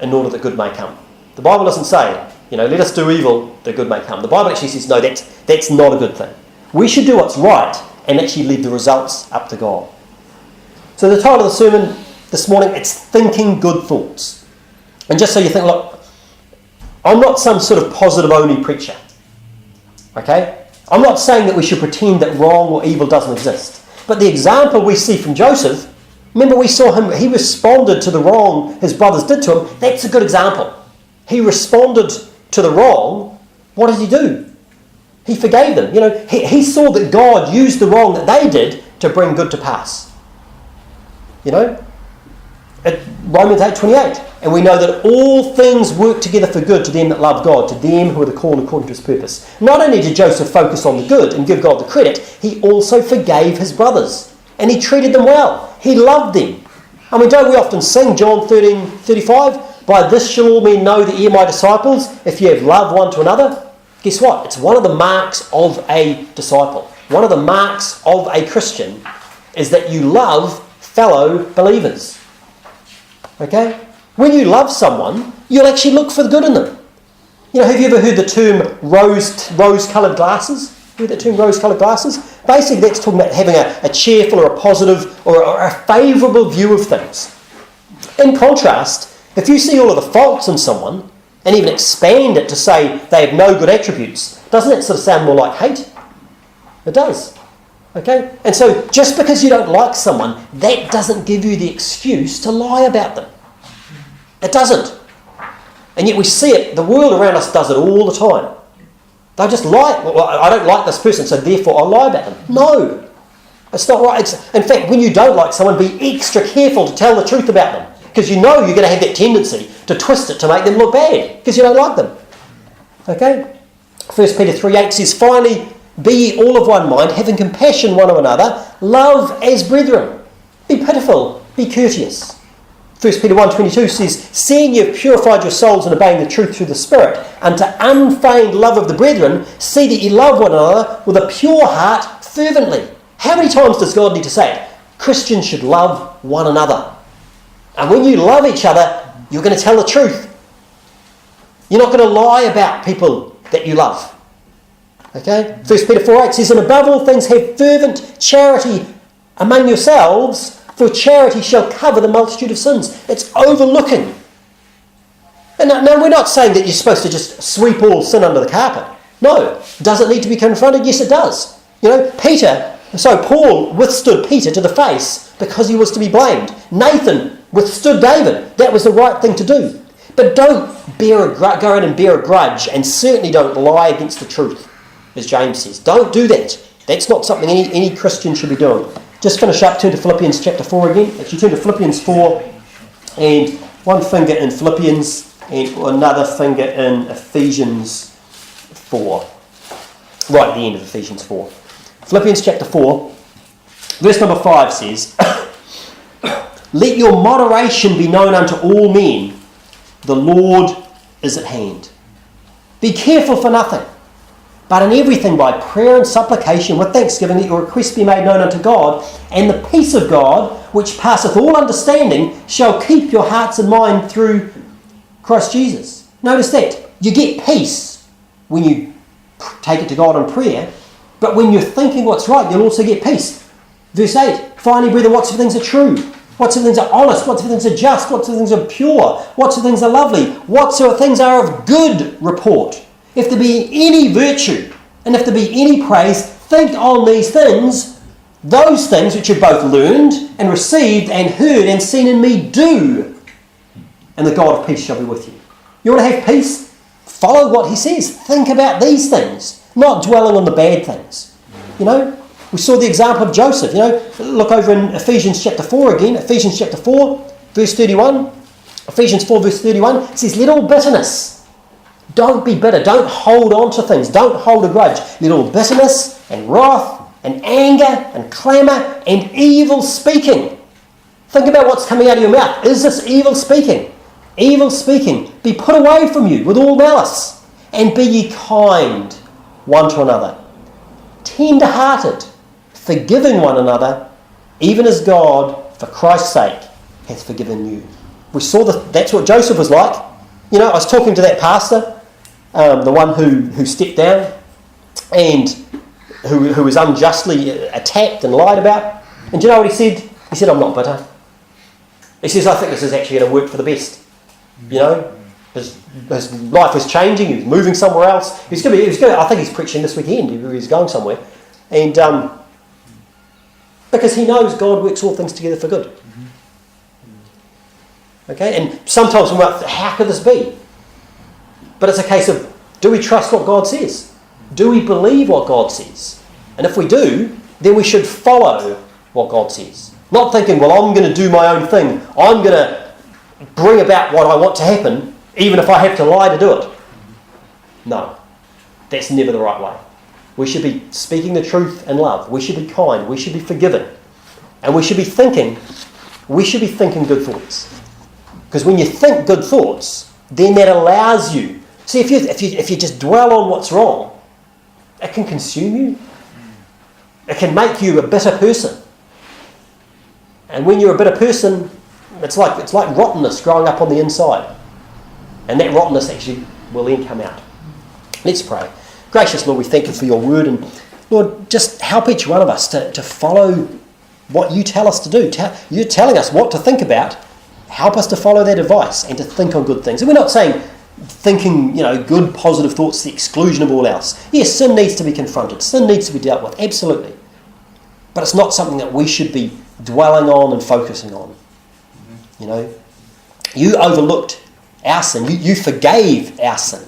in order that good may come. The Bible doesn't say, let us do evil that good may come. The Bible actually says, no, that's not a good thing. We should do what's right and actually leave the results up to God. So the title of the sermon this morning, it's Thinking Good Thoughts. And just so you think, look, I'm not some sort of positive-only preacher. Okay? I'm not saying that we should pretend that wrong or evil doesn't exist. But the example we see from Joseph, remember we saw him, he responded to the wrong his brothers did to him. That's a good example. He responded to the wrong. What did he do? He forgave them. He saw that God used the wrong that they did to bring good to pass. Romans 8:28. And we know that all things work together for good to them that love God, to them who are the called according to his purpose. Not only did Joseph focus on the good and give God the credit, he also forgave his brothers. And he treated them well. He loved them. I mean, don't we often sing John 13:35? By this shall all men know that ye are my disciples, if ye have love one to another. Guess what? It's one of the marks of a disciple. One of the marks of a Christian is that you love fellow believers. Okay? When you love someone, you'll actually look for the good in them. Have you ever heard the term rose-coloured glasses? Heard that term, rose-coloured glasses? Basically, that's talking about having a cheerful or a positive or a favourable view of things. In contrast, if you see all of the faults in someone and even expand it to say they have no good attributes, doesn't that sort of sound more like hate? It does. Okay? And so just because you don't like someone, that doesn't give you the excuse to lie about them. It doesn't. And yet we see it, the world around us does it all the time. They'll just lie. Well, I don't like this person, so therefore I'll lie about them. No. It's not right. In fact, when you don't like someone, be extra careful to tell the truth about them. Because you're going to have that tendency to twist it to make them look bad, because you don't like them. Okay? 1 Peter 3:8 says, "Finally, be ye all of one mind, having compassion one of another, love as brethren. Be pitiful, be courteous." 1 Peter 1:22 says, "Seeing ye have purified your souls in obeying the truth through the Spirit, unto unfeigned love of the brethren, see that ye love one another with a pure heart fervently." How many times does God need to say it? Christians should love one another. And when you love each other, you're going to tell the truth. You're not going to lie about people that you love. Okay? 1 Peter 4:8 says, "And above all things have fervent charity among yourselves, for charity shall cover the multitude of sins." It's overlooking. And now we're not saying that you're supposed to just sweep all sin under the carpet. No. Does it need to be confronted? Yes, it does. Paul withstood Peter to the face because he was to be blamed. Nathan withstood David. That was the right thing to do. Go in and bear a grudge, and certainly don't lie against the truth. as James says. Don't do that. That's not something any Christian should be doing. Just finish up, turn to Philippians chapter 4 again. Actually, turn to Philippians 4, and one finger in Philippians and another finger in Ephesians 4. Right at the end of Ephesians 4. Philippians chapter 4, verse number 5 says, "Let your moderation be known unto all men. The Lord is at hand. Be careful for nothing, but in everything by prayer and supplication with thanksgiving let your requests be made known unto God, and the peace of God, which passeth all understanding, shall keep your hearts and mind through Christ Jesus." Notice that. You get peace when you take it to God in prayer, but when you're thinking what's right, you'll also get peace. Verse 8, "Finally, brethren, whatsoever things are true, whatsoever things are honest, whatsoever things are just, whatsoever things are pure, whatsoever things are lovely, whatsoever things are of good report. If there be any virtue, and if there be any praise, think on these things, those things which you've both learned and received and heard and seen in me do, and the God of peace shall be with you." You want to have peace? Follow what he says. Think about these things, not dwelling on the bad things. We saw the example of Joseph. Look over in Ephesians chapter 4 again. Ephesians chapter 4, verse 31. Ephesians 4, verse 31. It says, "Let all bitterness." Don't be bitter. Don't hold on to things. Don't hold a grudge. "Let all bitterness and wrath and anger and clamour and evil speaking." Think about what's coming out of your mouth. Is this evil speaking? Evil speaking be put away from you with all malice, and be ye kind one to another, tender-hearted, forgiving one another, even as God, for Christ's sake, hath forgiven you. We saw that's what Joseph was like. I was talking to that pastor, the one who stepped down, and who was unjustly attacked and lied about. And do you know what he said? He said, "I'm not bitter." He says, "I think this is actually going to work for the best." His life was changing. He was moving somewhere else. I think he's preaching this weekend. He's going somewhere. And because he knows God works all things together for good. Okay? And sometimes we're like, how could this be? But it's a case of, do we trust what God says? Do we believe what God says? And if we do, then we should follow what God says. Not thinking, well, I'm going to do my own thing. I'm going to bring about what I want to happen, even if I have to lie to do it. No, that's never the right way. We should be speaking the truth in love. We should be kind. We should be forgiving. And we should be thinking good thoughts. Because when you think good thoughts, then that allows you. See, if you just dwell on what's wrong, it can consume you. It can make you a bitter person. And when you're a bitter person, it's like rottenness growing up on the inside. And that rottenness actually will then come out. Let's pray. Gracious Lord, we thank you for your word. And Lord, just help each one of us to follow what you tell us to do. You're telling us what to think about. Help us to follow that advice and to think on good things. And we're not saying thinking, good, positive thoughts to the exclusion of all else. Yes, sin needs to be confronted. Sin needs to be dealt with, absolutely. But it's not something that we should be dwelling on and focusing on. You overlooked our sin. You forgave our sin.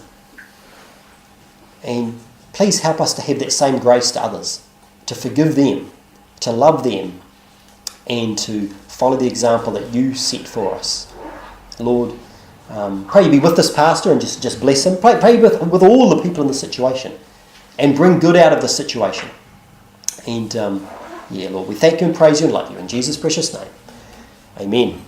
And please help us to have that same grace to others, to forgive them, to love them, and to follow the example that you set for us. Lord, pray you be with this pastor and just bless him. Pray with all the people in the situation and bring good out of the situation. And Lord, we thank you and praise you and love you in Jesus' precious name. Amen.